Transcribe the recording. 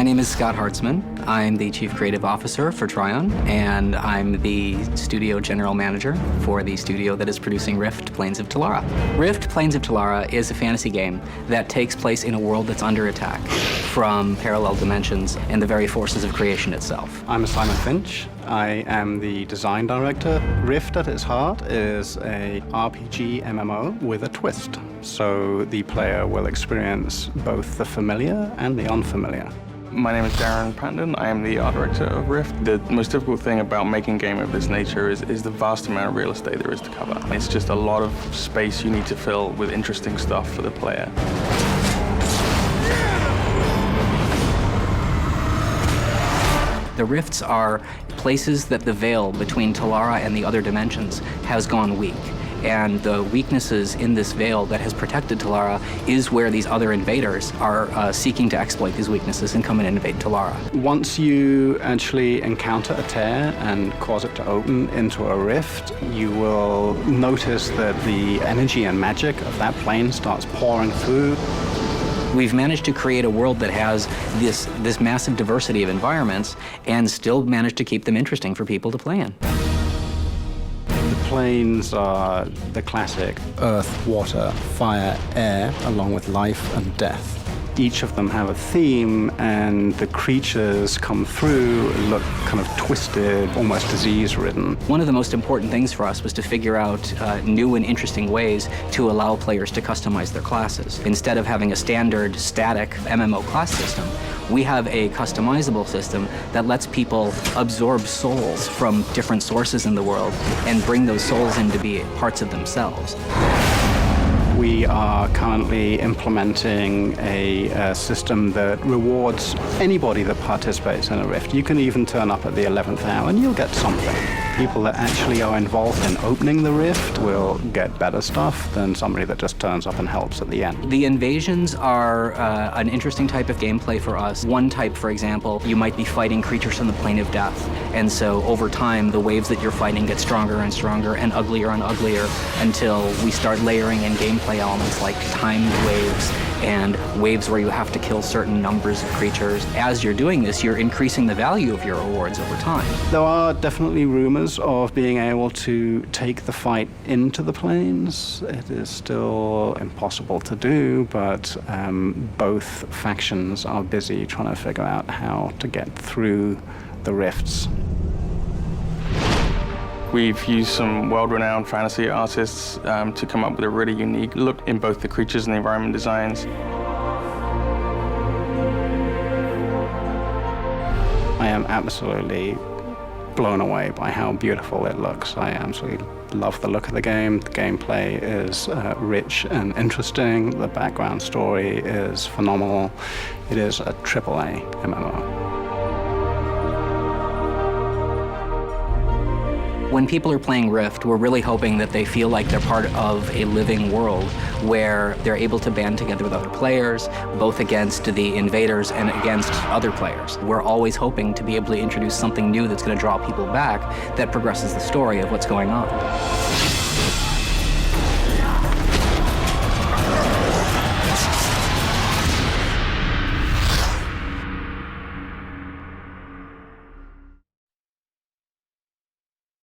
My name is Scott Hartzman. I'm the Chief Creative Officer for Tryon, and I'm the Studio General Manager for the studio that is producing Rift: Plains of Telara. Rift: Plains of Telara is a fantasy game that takes place in a world that's under attack from parallel dimensions and the very forces of creation itself. I'm Simon Finch. I am the design director. Rift at its heart is a RPG MMO with a twist. So the player will experience both the familiar and the unfamiliar. My name is Darren Pandon. I am the art director of Rift. The most difficult thing about making a game of this nature is the vast amount of real estate there is to cover. It's just a lot of space you need to fill with interesting stuff for the player. The rifts are places that the veil between Telara and the other dimensions has gone weak. And the weaknesses in this veil that has protected Telara is where these other invaders are seeking to exploit these weaknesses and come and invade Telara. Once you actually encounter a tear and cause it to open into a rift, you will notice that the energy and magic of that plane starts pouring through. We've managed to create a world that has this massive diversity of environments and still managed to keep them interesting for people to play in. The planes are the classic earth, water, fire, air, along with life and death. Each of them have a theme, and the creatures come through, look kind of twisted, almost disease-ridden. One of the most important things for us was to figure out new and interesting ways to allow players to customize their classes. Instead of having a standard, static MMO class system, we have a customizable system that lets people absorb souls from different sources in the world and bring those souls in to be parts of themselves. We are currently implementing a system that rewards anybody that participates in a Rift. You can even turn up at the 11th hour and you'll get something. People that actually are involved in opening the Rift will get better stuff than somebody that just turns up and helps at the end. The invasions are an interesting type of gameplay for us. One type, for example, you might be fighting creatures from the plane of death. And so over time, the waves that you're fighting get stronger and stronger and uglier until we start layering in gameplay elements like timed waves and waves where you have to kill certain numbers of creatures. As you're doing this, you're increasing the value of your rewards over time. There are definitely rumors of being able to take the fight into the planes. It is still impossible to do, but both factions are busy trying to figure out how to get through the rifts. We've used some world-renowned fantasy artists to come up with a really unique look in both the creatures and the environment designs. I am absolutely blown away by how beautiful it looks. I absolutely love the look of the game. The gameplay is rich and interesting. The background story is phenomenal. It is a AAA MMO. When people are playing Rift, we're really hoping that they feel like they're part of a living world where they're able to band together with other players, both against the invaders and against other players. We're always hoping to be able to introduce something new that's going to draw people back that progresses the story of what's going on.